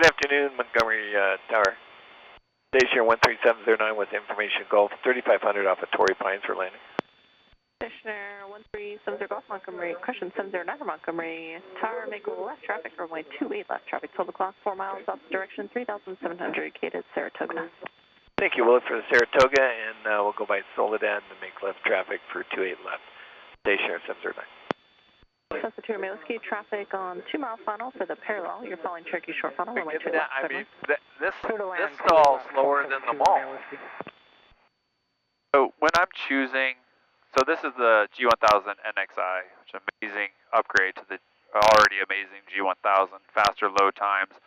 Good afternoon, Montgomery Tower. Station 13709 with information Gulf 3500 off of Torrey Pines for landing. Stationer 1370 Golf Montgomery, question 709 for Montgomery Tower, make left traffic, runway 28 left traffic, 12 o'clock, 4 miles off direction, 3,700, gated Saratoga. Thank you. We'll look for the Saratoga and we'll go by Soledad and make left traffic for 28 left. Stationer 709. Cessna Turbo Whiskey, traffic on 2 mile funnel for the parallel. You're following Cherokee Short funnel, runway 28 left. I mean, this stall's slower than the mall. So when I'm choosing, so this is the G1000 NXi, which is an amazing upgrade to the already amazing G1000. Faster load times,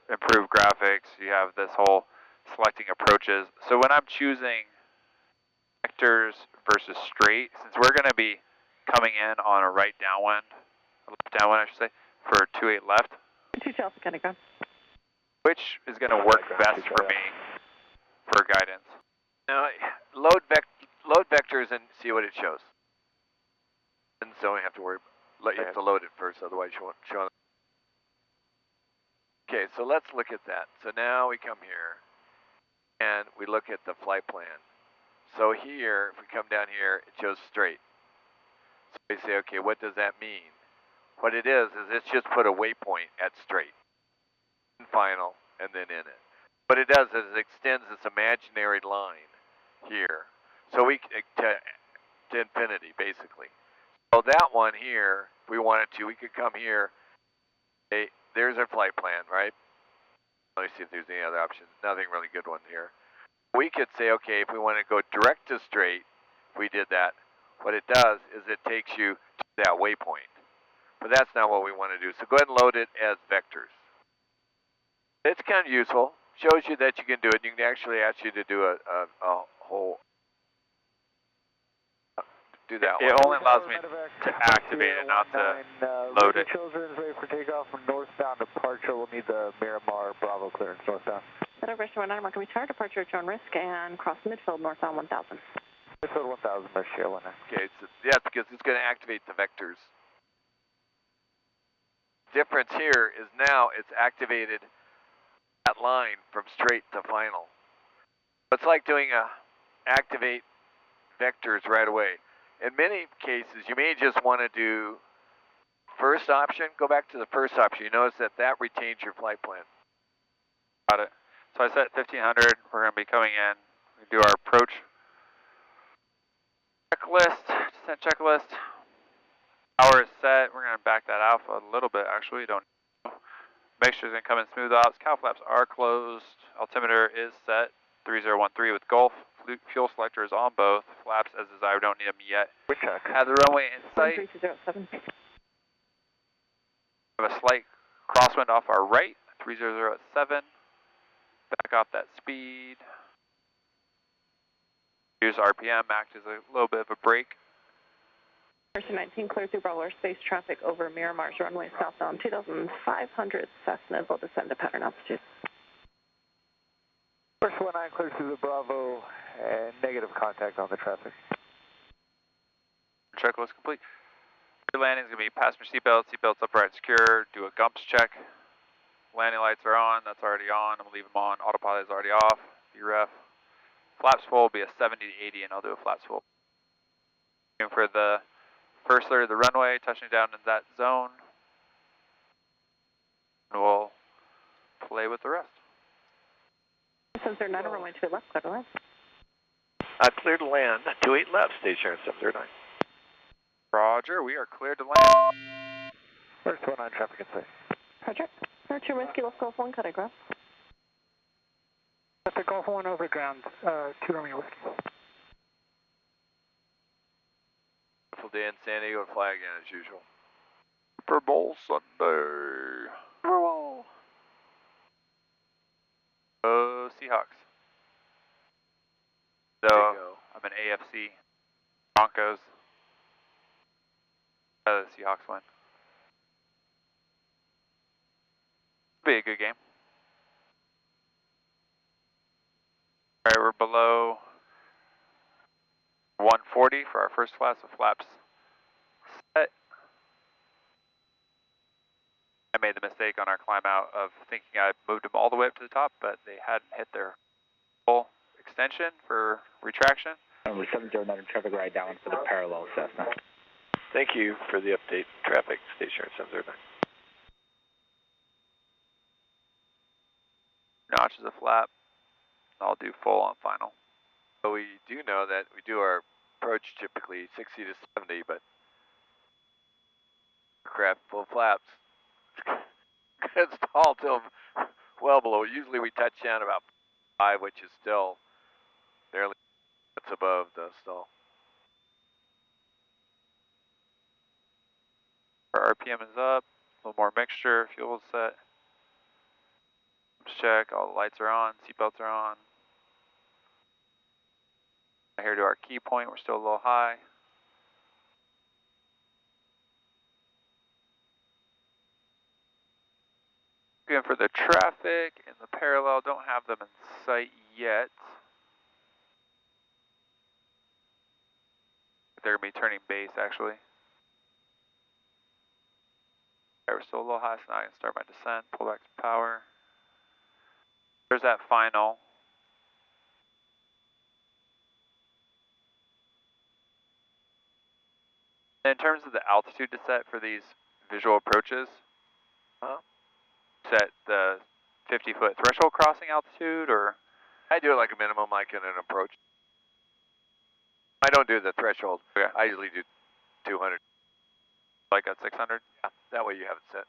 improved graphics. You have this whole selecting approaches. So when I'm choosing vectors versus straight, since we're going to be coming in on a right downwind, left downwind I should say, for 28 left, 2 Chelsea County Ground. which is going to work best for me for guidance? Now, load vectors and see what it shows. And so we have to worry. You have to load it first, otherwise you won't show it. Okay, so let's look at that. So now we come here and we look at the flight plan. So here, if we come down here, it shows straight. So we say, okay, what does that mean? What it is it's just put a waypoint at straight, final, and then in it. What it does is it extends this imaginary line here. So we to infinity, basically. So that one here, if we wanted to, we could come here. Hey, there's our flight plan, right? Let me see if there's any other options. Nothing really good one here. We could say, okay, if we want to go direct to straight, if we did that, what it does is it takes you to that waypoint. But that's not what we want to do. So go ahead and load it as vectors. It's kind of useful. Shows you that you can do it. You can actually ask you to do a whole, do that It one. only allows me to activate it, not to load it. Children's ready for takeoff from northbound departure. We'll need the Miramar Bravo clearance northbound. Federal Question 19, Montgomery Tower, departure at your own risk, and cross midfield northbound 1000. Midfield 1000, Michelle 19. Okay, so, yeah, because it's going to activate the vectors. Difference here is now it's activated that line from straight to final. It's like doing a activate vectors right away. In many cases, you may just want to do first option. Go back to the first option. You notice that retains your flight plan. Got it. So I set 1500. We're going to be coming in. We do our approach checklist. Descent checklist. Power is set. We're going to back that out a little bit. Actually, don't know. Mixture is going to come in smooth ops. Cow flaps are closed. Altimeter is set. 3013 with Gulf. Fuel selector is on both. Flaps as desired. Don't need them yet. Have the runway in sight. 1307. Have a slight crosswind off our right. 3007. Back off that speed. Use RPM. Act as a little bit of a brake. Person 19, clear through Bravo space traffic over Miramar's runway southbound 2500 Cessna will descend to pattern altitude. First 19, clear through the Bravo and negative contact on the traffic. Checklist complete. Your landing is going to be passenger seatbelts upright secure. Do a GUMPS check. Landing lights are on. That's already on. I'm going to leave them on. Autopilot is already off. VREF. Flaps full will be a 70 to 80, and I'll do a flaps full. For the first third of the runway, touching down in that zone. And we'll play with the rest. 709, runway 28 left, clear to land. Clear to land. 28 left, station 709. Roger, we are cleared to land. First 19, traffic in sight. Project. Archer Whiskey, let's go 1, cut across. That's a Golf 1 over ground, 2 Romeo Whiskey. Beautiful day in San Diego. Fly again as usual. Super Bowl Sunday. Super Bowl. Seahawks. So, I'm an AFC. Broncos. The Seahawks win. Be a good game. Alright, we're below 140 for our first class of flaps set. I made made the mistake on our climb out of thinking I moved them all the way up to the top, but they hadn't hit their full extension for retraction. Number 709 traffic ride down for the parallel Cessna. Thank you for the update. Traffic, station 709. Notches of flap. I'll do full on final. So we do know that we do our approach typically 60 to 70, but aircraft full flaps. It's stall till well below. Usually we touch down about 5, which is still barely above the stall. Our RPM is up. A little more mixture. Fuel set. Let's check. All the lights are on. Seatbelts are on. Here to our key point. We're still a little high. Again, for the traffic and the parallel, don't have them in sight yet. They're going to be turning base, actually. We're still a little high, so now I can start my descent, pull back to power. There's that final. And in terms of the altitude to set for these visual approaches, set the 50-foot threshold crossing altitude, or? I do it like a minimum, like in an approach. I don't do the threshold. Okay. I usually do 200. Like at 600? Yeah, that way you have it set.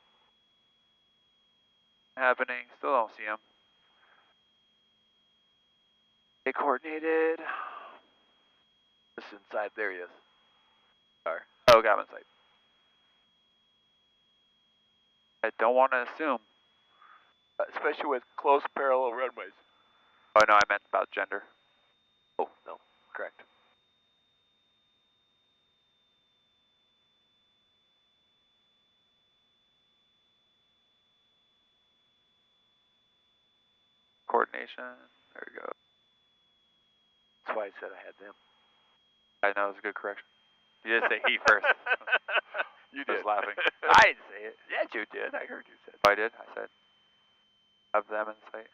Happening, still don't see them. Stay coordinated. This inside, there he is. Oh, got him in sight. I don't want to assume. Especially with close parallel runways. Oh no, I meant about gender. Oh, no, correct. Coordination, there we go. That's why I said I had them. I know, it was a good correction. You did say he first. You I did. was laughing. I didn't say it. Yes, you did. I heard you said. Oh, I did? I said. Have them in sight.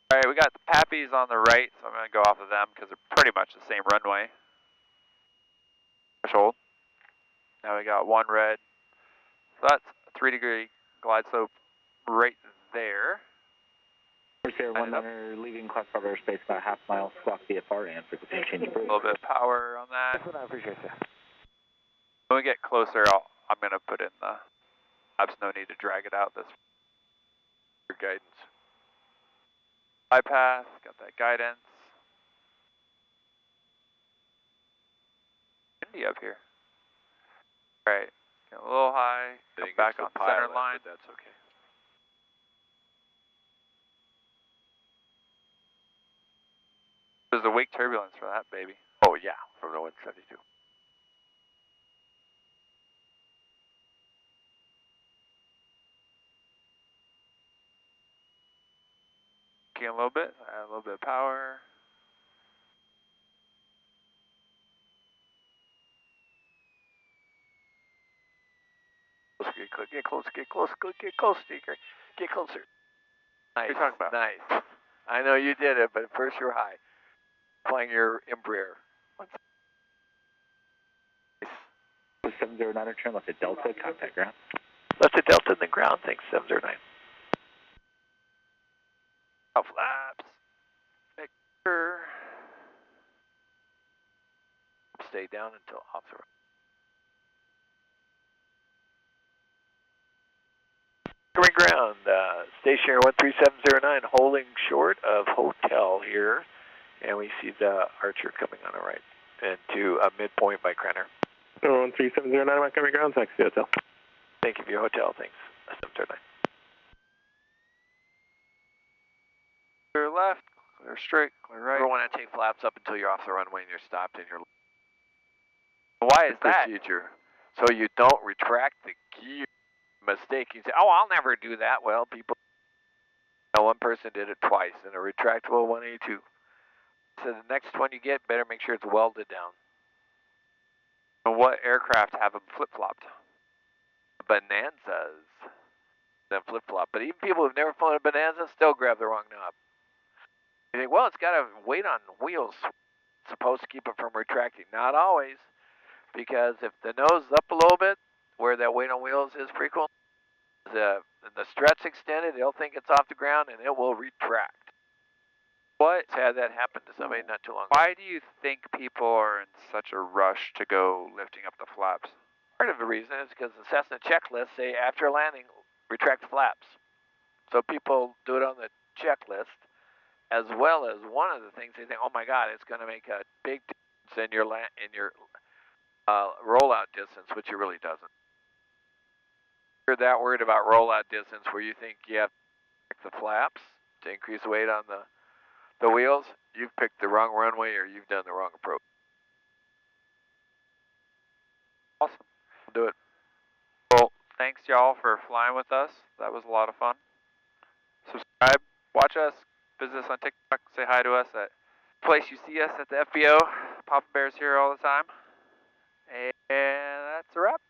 Alright, we got the Pappies on the right, so I'm going to go off of them because they're pretty much the same runway. Threshold. Now we got one red. So that's a 3-degree glide slope right there. Sierra 19 leaving classified airspace about a half mile, squawk VFR and frequency change. A little bit of power on that. That's what I appreciate that. When we get closer, I'm going to put in the flaps. No need to drag it out this. Your guidance. Bypass, got that guidance. Windy up here. Alright, get a little high, come back on center line. That's okay. There's the wake turbulence for that, baby. Oh, yeah, from the 172. Kicking a little bit, add a little bit of power. Get close, get close, get close, Tigre. Get closer. Nice. What are you talking about? Nice. I know you did it, but first you're high. Flying your Embraer. Nice. 709 turn left at Delta, contact ground. Left at Delta in the ground, thanks, 709. Off flaps. Make sure. Stay down until off the road. Covering ground, station 13709, holding short of hotel here, and we see the Archer coming on our right, and to a midpoint by Krenner. 13709, Montgomery ground, taxi hotel. Thank you for your hotel, thanks, 709. Clear left, clear straight, clear right. Never want to take flaps up until you're off the runway and you're stopped in your Why is that? procedure. So you don't retract the gear. Mistake. You say, oh, I'll never do that. Well, people, one person did it twice in a retractable 182. So the next one you get, better make sure it's welded down. And what aircraft have them flip-flopped? Bonanzas. than flip-flop. But even people who've never flown a Bonanza still grab the wrong knob. You think, well, it's got a weight on wheels. It's supposed to keep it from retracting. Not always, because if the nose is up a little bit, where that weight on wheels is frequent, the strut's extended, they'll think it's off the ground, and it will retract. What? Had that happen to somebody not too long ago. Why do you think people are in such a rush to go lifting up the flaps? Part of the reason is because the Cessna checklists say after landing, retract the flaps. So people do it on the checklist, as well as one of the things they think, oh my God, it's going to make a big difference in your rollout distance, which it really doesn't. If you're that worried about rollout distance where you think you have to check the flaps to increase the weight on the wheels, you've picked the wrong runway or you've done the wrong approach. Awesome. Do it. Well, thanks y'all for flying with us. That was a lot of fun. Subscribe, watch us, visit us on TikTok, say hi to us at the place you see us at the FBO. Papa Bear's here all the time. And that's a wrap.